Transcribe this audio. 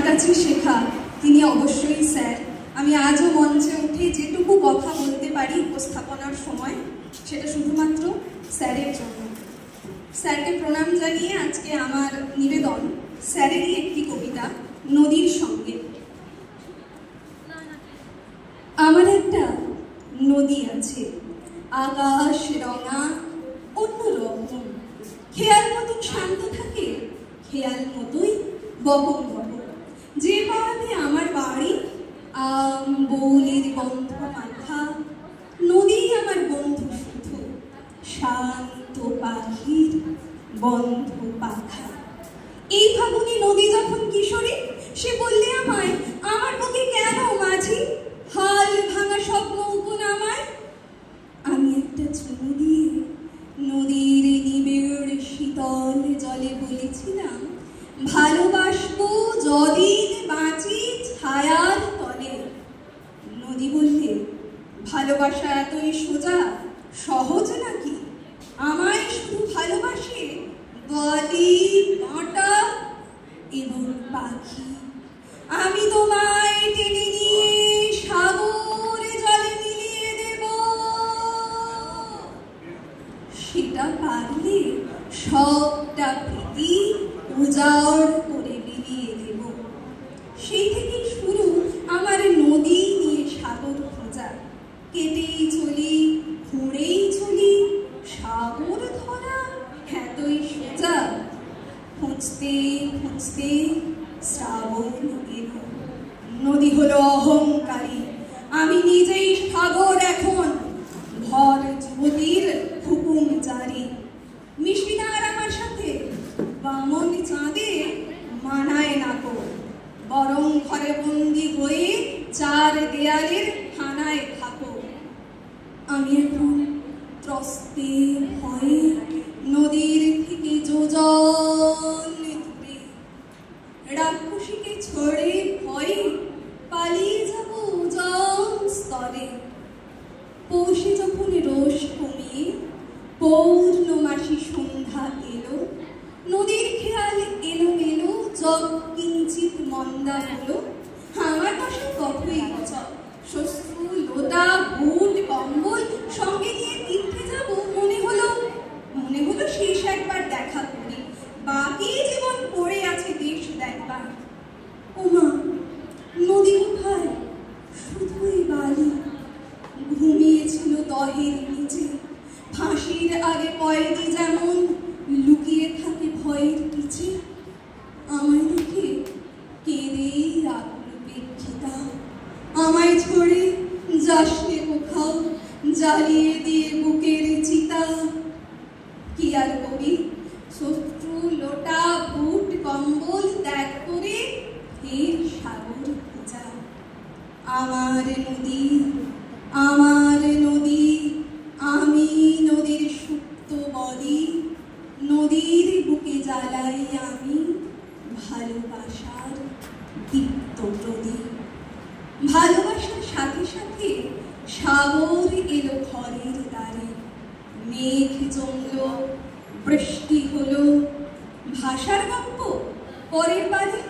কাছে শেখা তিনি অবশ্যই স্যার। আমি আজও মঞ্চে উঠে যেটুকু কথা বলতে পারি উপস্থাপনার সময় সেটা শুধুমাত্র স্যারের জন্য। স্যারকে প্রণাম জানিয়ে আজকে আমার নিবেদন স্যারেরই একটি কবিতা, নদীর সঙ্গে। আমার একটা নদী আছে, আকাশ রঙা অন্যরকম, খেয়াল মতন শান্ত থাকে, খেয়াল মতোই বকম বকম। যে পাড়াতে আমার বাড়ি, আম বৌলির গন্ধ মাথা, নদী আমার বন্ধু শুধু, শান্ত পাখির বন্ধ পাখা। এই ফাগুনে নদী যখন কিশোরী, সে বললে আমায়, আমার বুকে কেন মাঝি, হাল ভাঙা সব নৌকো নামায়। আমি একটা চুমু দিয়ে নদীর নিবিড় শীতল জলে বলেছিলাম, ভালোবাসবো যদিন বাঁচি ছায়ার তলে। নদী বললে, ভালোবাসা এতই সোজা, সহজ নাকি? আমায় শুধু ভালোবাসে বলি কাঁটা এবং পাখি। আমি তোমায় টেনে নিয়ে সাগরে জলে মিলিয়ে দেব, সেটা পারলে সবটা প্রীতি উজাড় করে বিলিয়ে দেব। সেই থেকে শুরু আমার নদী নিয়ে সাগর খোঁজা। কেটেই চলি, ঘুরেই চলি, সাগর ধরা এতই সোজা। খুঁজতে খুঁজতে শ্রাবণ এলো, নদী হলো অহংকারী, আমি নিজেই সাগর এখন, ভর যুবতীর হুকুম জারি। মিশিনা আর আমার সাথে বামন চাঁদে মানায় না তো, বরং ঘরে বন্দি হয়ে চার দেয়ালের হানায় থাকো। আমি এখন ত্রস্তে ভয়ে নদীর থেকে যোজন দূরে, রাক্ষসীকে ছড়ে ভয়ে পালিয়ে যাব উজান স্তরে। পৌষে যখন রোষ কমিয়ে পৌর্ণমাসী সন্ধ্যা এলো, নদীর খেয়াল এলো এলো জগ কিঞ্চিত মন্দা হলো। আমার পাশে কতই গজব, শস্ত্র লোটা বুট কম্বল সঙ্গে নিয়ে তীর্থে যাব। মনে হলো শেষ একবার দেখা করি, বাকি জীবন পড়ে আছে দেশ দেখবার। ওমা, নদী কোথায়? শুধুই বালি, ঘুমিয়েছিল দহের নিচে। ফাঁসির আগে কয়েদি যেমন লুকিয়ে থাকে ভয়ের পিছে। আমায় দেখে কেঁদেই রাখল পেক্ষিতা, আমায় ছড়ে যাসনে কোথাও, জ্বালিয়ে দিয়ে বুকের চিতা। কি আর করি, শত্রু লোটা বুট কম্বল ত্যাগ করে ফের সাগর খোঁজা। আমার নদী, আমার নদী, আমি নদীর সুপ্ত বলি, নদীর বুকে জ্বালাই আমি ভালোবাসার দীপ্ত প্রদীপ। ভালোবাসার সাথে সাথে সাগর এলো ঘরের দ্বারে, মেঘ জমল, বৃষ্টি হলো। ভাষার গল্প পরের বারে।